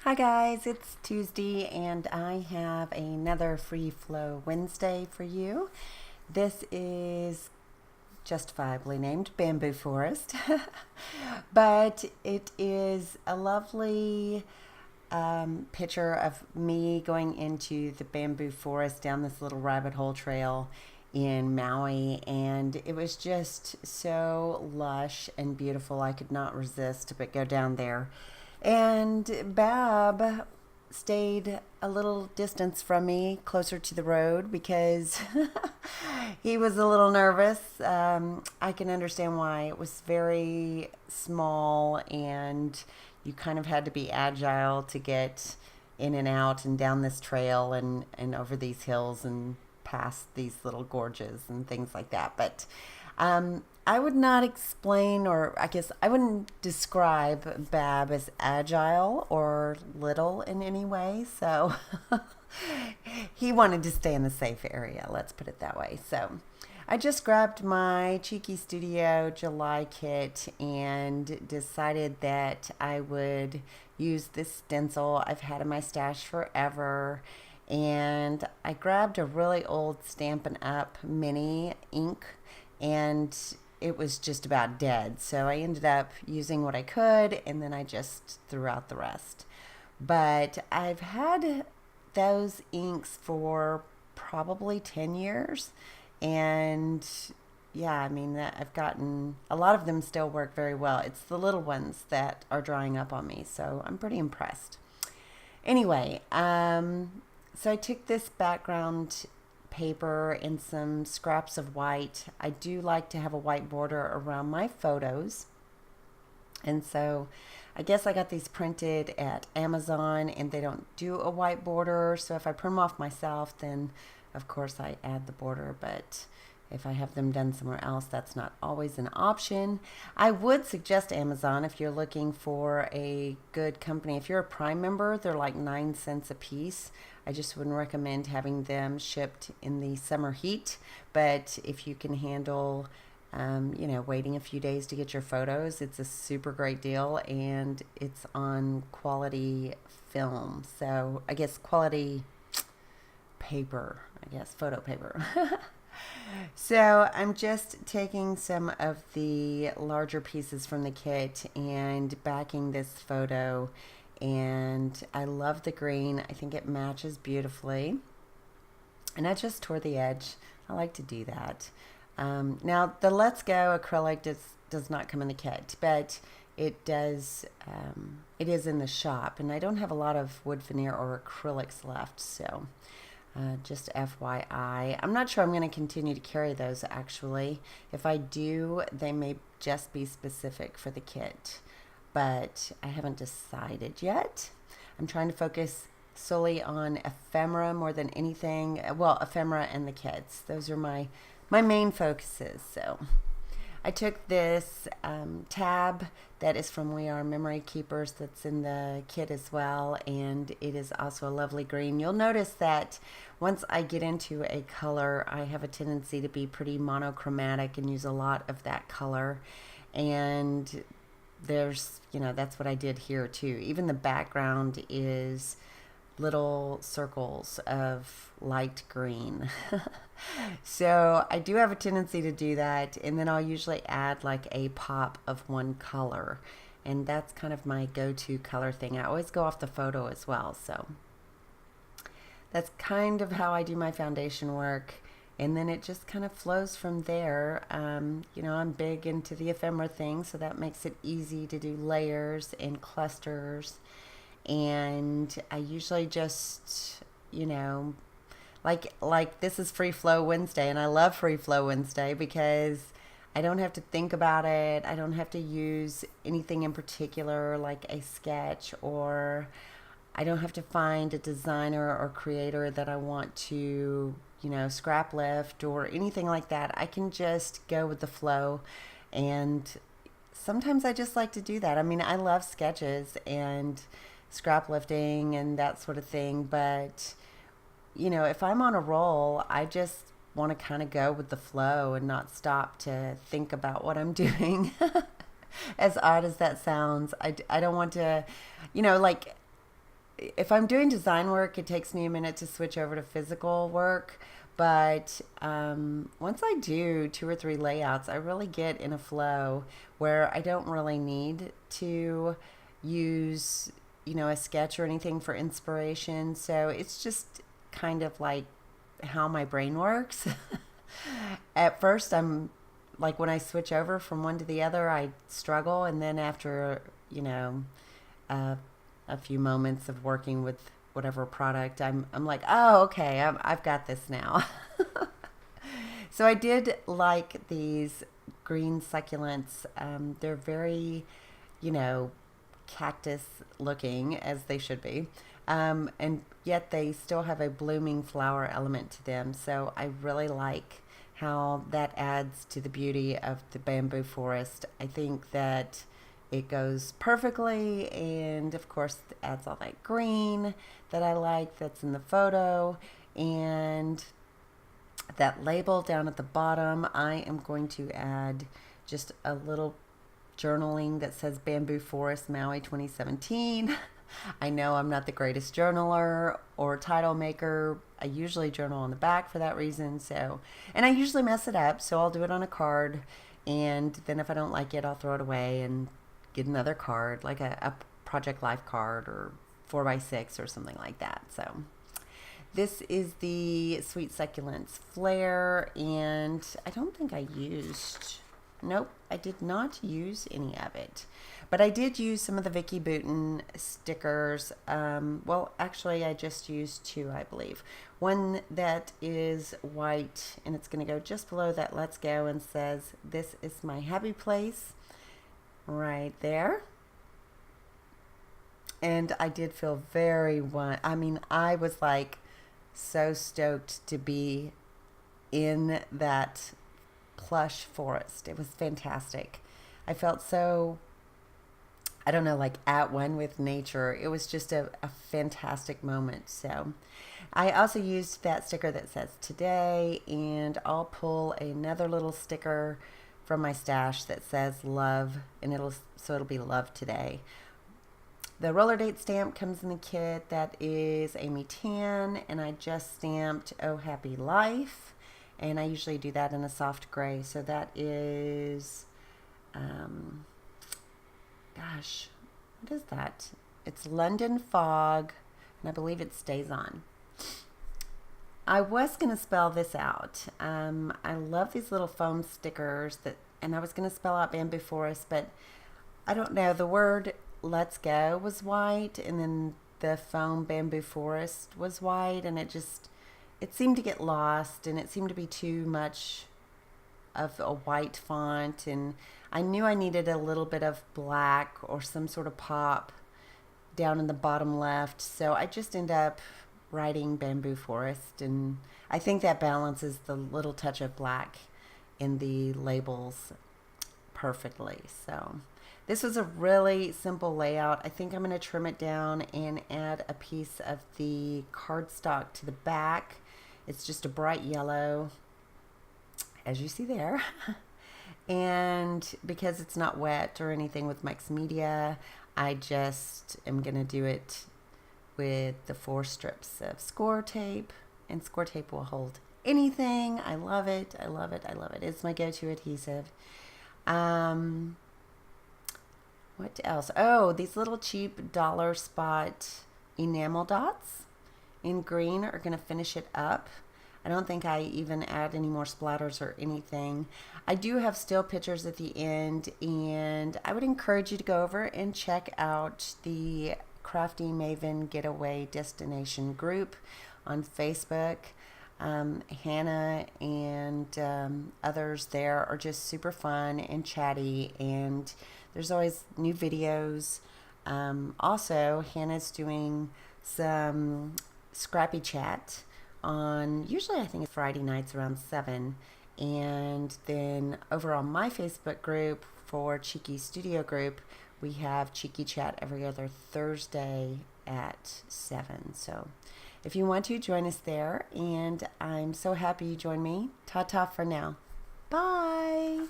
Hi guys, it's Tuesday and I have another Free Flow Wednesday for you. This is justifiably named Bamboo Forest, but it is a lovely picture of me going into the bamboo forest down this little rabbit hole trail in Maui, and it was just so lush and beautiful. I could not resist but go down there. And Bab stayed a little distance from me, closer to the road, because he was a little nervous. I can understand why. It was very small, and you kind of had to be agile to get in and out and down this trail and over these hills and past these little gorges and things like that. But I would not explain, or I guess I wouldn't describe Bab as agile or little in any way. So he wanted to stay in the safe area, let's put it that way. So I just grabbed my Cheeky Studio July kit and decided that I would use this stencil I've had in my stash forever. And I grabbed a really old Stampin' Up! Mini ink, and it was just about dead. So I ended up using what I could, and then I just threw out the rest. But I've had those inks for probably 10 years. And yeah, I mean, I've gotten a lot of them still work very well. It's the little ones that are drying up on me. So I'm pretty impressed. Anyway, so I took this background paper and some scraps of white. I do like to have a white border around my photos. And so I guess I got these printed at Amazon and they don't do a white border. So if I print them off myself, then of course I add the border. But if I have them done somewhere else, that's not always an option. I would suggest Amazon if you're looking for a good company. If you're a Prime member, they're like 9 cents a piece. I just wouldn't recommend having them shipped in the summer heat. But if you can handle, waiting a few days to get your photos, it's a super great deal, and it's on quality film. So I guess quality paper, photo paper. So I'm just taking some of the larger pieces from the kit and backing this photo, and I love the green. I think it matches beautifully, and I just tore the edge. I like to do that. Now the Let's Go acrylic does not come in the kit, but it does. It is in the shop, and I don't have a lot of wood veneer or acrylics left, so just FYI. I'm not sure I'm going to continue to carry those actually. If I do, they may just be specific for the kit, but I haven't decided yet. I'm trying to focus solely on ephemera more than anything. Well, ephemera and the kits. Those are my main focuses. So I took this tab that is from We Are Memory Keepers that's in the kit as well, and it is also a lovely green. You'll notice that once I get into a color, I have a tendency to be pretty monochromatic and use a lot of that color, and there's, that's what I did here too. Even the background is little circles of light green. So I do have a tendency to do that, and then I'll usually add like a pop of one color, and that's kind of my go-to color thing. I always go off the photo as well, so that's kind of how I do my foundation work, and then it just kind of flows from there. I'm big into the ephemera thing, so that makes it easy to do layers and clusters. And I usually just, like this is Free Flow Wednesday, and I love Free Flow Wednesday because I don't have to think about it. I don't have to use anything in particular like a sketch, or I don't have to find a designer or creator that I want to, scrap lift or anything like that. I can just go with the flow, and sometimes I just like to do that. I mean, I love sketches and scrap lifting and that sort of thing, but if I'm on a roll, I just want to kind of go with the flow and not stop to think about what I'm doing. As odd as that sounds, I don't want to, like if I'm doing design work, it takes me a minute to switch over to physical work. But once I do 2 or 3 layouts, I really get in a flow where I don't really need to use, a sketch or anything for inspiration. So it's just kind of like how my brain works. At first, I'm like when I switch over from one to the other, I struggle. And then after, uh, a few moments of working with whatever product, I'm like, oh, okay, I've got this now. So I did like these green succulents. They're very, cactus looking, as they should be. And yet they still have a blooming flower element to them. So I really like how that adds to the beauty of the bamboo forest. I think that it goes perfectly, and of course it adds all that green that I like that's in the photo. And that label down at the bottom, I am going to add just a little journaling that says Bamboo Forest Maui 2017. I know I'm not the greatest journaler or title maker. I usually journal on the back for that reason. And I usually mess it up, so I'll do it on a card. And then if I don't like it, I'll throw it away and get another card, like a Project Life card or 4x6 or something like that. So this is the Sweet Succulents Flare, and I don't think I used... Nope, I did not use any of it. But I did use some of the Vicky Bouton stickers. Well, actually, I just used 2, I believe. One that is white, and it's going to go just below that Let's Go and says, "This is my happy place," right there. And I did feel I was like so stoked to be in that plush forest. It was fantastic. I felt so, I don't know, like at one with nature. It was just a fantastic moment. So I also used that sticker that says today, and I'll pull another little sticker from my stash that says love, and it'll be love today. The roller date stamp comes in the kit. That is Amy Tan, and I just stamped Oh Happy Life. And I usually do that in a soft gray. So that is, gosh, what is that? It's London Fog, and I believe it stays on. I was going to spell this out. I love these little foam stickers and I was going to spell out Bamboo Forest, but I don't know. The word Let's Go was white, and then the foam Bamboo Forest was white, and it seemed to get lost, and it seemed to be too much of a white font, and I knew I needed a little bit of black or some sort of pop down in the bottom left, so I just end up writing Bamboo Forest, and I think that balances the little touch of black in the labels perfectly. So this was a really simple layout. I think I'm going to trim it down and add a piece of the cardstock to the back. It's just a bright yellow, as you see there. And because it's not wet or anything with Mike's Media, I just am going to do it with the 4 strips of score tape. And score tape will hold anything. I love it. I love it. I love it. It's my go-to adhesive. What else? Oh, these little cheap dollar spot enamel dots in green are going to finish it up. I don't think I even add any more splatters or anything. I do have still pictures at the end, and I would encourage you to go over and check out the Crafty Maven Getaway Destination group on Facebook. Hannah and others there are just super fun and chatty, and there's always new videos. Also, Hannah's doing some Scrappy chat on, usually I think it's Friday nights around 7. And then over on my Facebook group for Cheeky Studio Group, we have Cheeky Chat every other Thursday at 7. So if you want to, join us there. And I'm so happy you joined me. Ta-ta for now. Bye.